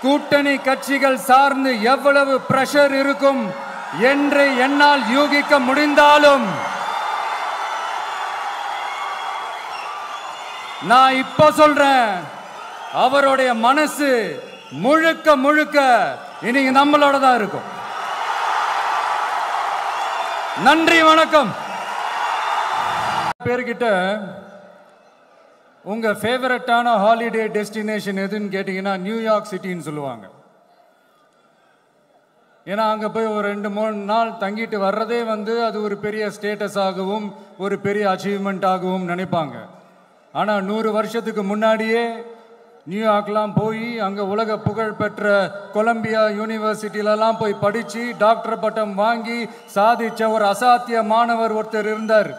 கூட்டணி கட்சிகள் சார்ந்து எவ்வளவு பிரஷர் இருக்கும் என்று என்னால் யூகிக்க முடிந்தாலும் நான் இப்ப சொல்றேன், அவருடைய மனசு முழுக்க முழுக்க இன்னைக்கு நம்மளோட தான் இருக்கும். நன்றி, வணக்கம். பேர்கிட்ட உங்க ஃபேவரட்டான ஹாலிடே டெஸ்டினேஷன் எதுன்னு கேட்டீங்கன்னா நியூயார்க் சிட்டின்னு சொல்லுவாங்க. ஏன்னா அங்கே போய் ஒரு 2-3 நாள் தங்கிட்டு வர்றதே அது ஒரு பெரிய ஸ்டேட்டஸ் ஆகவும் ஒரு பெரிய அச்சீவ்மெண்ட் ஆகவும் நினைப்பாங்க. ஆனால் 100 வருஷத்துக்கு முன்னாடியே நியூயார்க்லாம் போய் அங்கே உலக புகழ் பெற்ற கொலம்பியா யூனிவர்சிட்டியிலலாம் போய் படித்து டாக்டர் பட்டம் வாங்கி சாதித்த ஒரு அசாத்திய மாணவர் ஒருத்தர் இருந்தார்.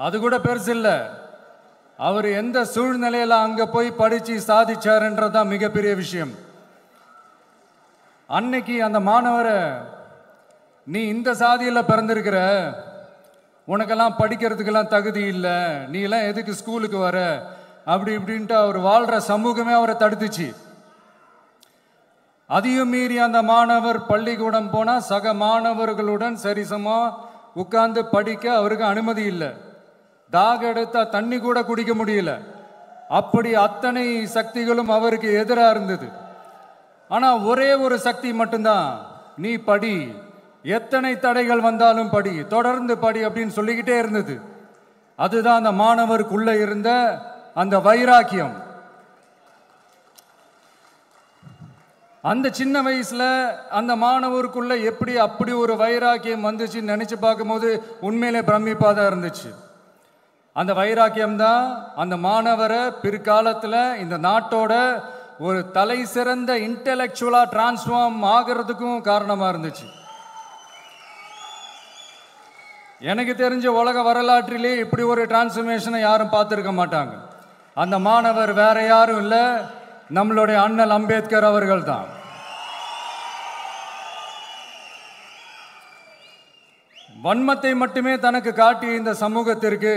அது கூட பெருசு இல்லை, அவர் எந்த சூழ்நிலையில் அங்கே போய் படித்து சாதிச்சாருன்றதான் மிகப்பெரிய விஷயம். அன்னைக்கு அந்த மாணவரை, நீ இந்த சாதியில் பிறந்திருக்கிற, உனக்கெல்லாம் படிக்கிறதுக்கெல்லாம் தகுதி இல்லை, நீ எல்லாம் எதுக்கு ஸ்கூலுக்கு வர, அப்படி இப்படின்ட்டு அவர் வாழ்கிற சமூகமே அவரை தடுத்துச்சு. அதையும் மீறி அந்த மாணவர் பள்ளிக்கூடம் போனால் சக மாணவர்களுடன் சரிசமாக உட்கார்ந்து படிக்க அவருக்கு அனுமதி இல்லை. தாக எடுத்தா தண்ணி கூட குடிக்க முடியல. அப்படி அத்தனை சக்திகளும் அவருக்கு எதிராக இருந்தது. ஆனால் ஒரே ஒரு சக்தி மட்டும்தான், நீ படி, எத்தனை தடைகள் வந்தாலும் படி, தொடர்ந்து படி அப்படின்னு சொல்லிக்கிட்டே இருந்தது. அதுதான் அந்த மாணவருக்குள்ள இருந்த அந்த வைராக்கியம். அந்த சின்ன வயசுல அந்த மாணவருக்குள்ள எப்படி அப்படி ஒரு வைராக்கியம் வந்துச்சுன்னு நினைச்சு பார்க்கும்போது உண்மையிலே பிரமிப்பாக தான் இருந்துச்சு. அந்த வைராக்கியம் தான் அந்த மாணவரை பிற்காலத்தில் இந்த நாட்டோட ஒரு தலை சிறந்த இன்டெலெக்சுவலா டிரான்ஸ்ஃபார்ம் ஆகிறதுக்கும் காரணமா இருந்துச்சு. எனக்கு தெரிஞ்ச உலக வரலாற்றிலே இப்படி ஒரு டிரான்ஸ்ஃபர்மேஷனை யாரும் பார்த்துருக்க மாட்டாங்க. அந்த மாணவர் வேற யாரும் இல்லை, நம்மளுடைய அண்ணல் அம்பேத்கர் அவர்கள் தான். வன்மத்தை மட்டுமே தனக்கு காட்டிய இந்த சமூகத்திற்கு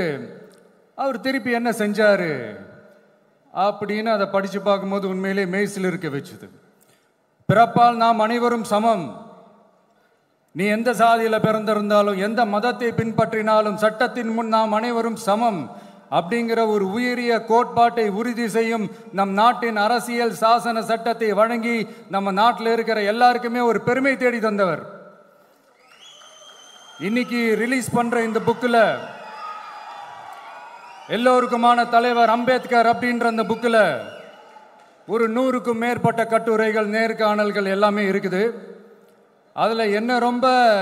அவர் திருப்பி என்ன செஞ்சாரு அப்படின்னு அதை படித்து பார்க்கும்போது உண்மையிலே மெய்சில் இருக்க வச்சுது. பிறப்பால் நாம் அனைவரும் சமம், நீ எந்த சாதியில் பிறந்திருந்தாலும் எந்த மதத்தை பின்பற்றினாலும் சட்டத்தின் முன் நாம் அனைவரும் சமம் அப்படிங்கிற ஒரு உயரிய கோட்பாட்டை உறுதி செய்யும் நம் நாட்டின் அரசியல் சாசன சட்டத்தை வழங்கி நம்ம நாட்டில் இருக்கிற எல்லாருக்குமே ஒரு பெருமை தேடி தந்தவர். இன்னைக்கு ரிலீஸ் பண்ற இந்த புக்கில் எல்லோருக்குமான தலைவர் அம்பேத்கர் அப்படின்ற அந்த புக்கில் ஒரு 100க்கும் மேற்பட்ட கட்டுரைகள், நேர்காணல்கள் எல்லாமே இருக்குது. அதில் என்ன ரொம்ப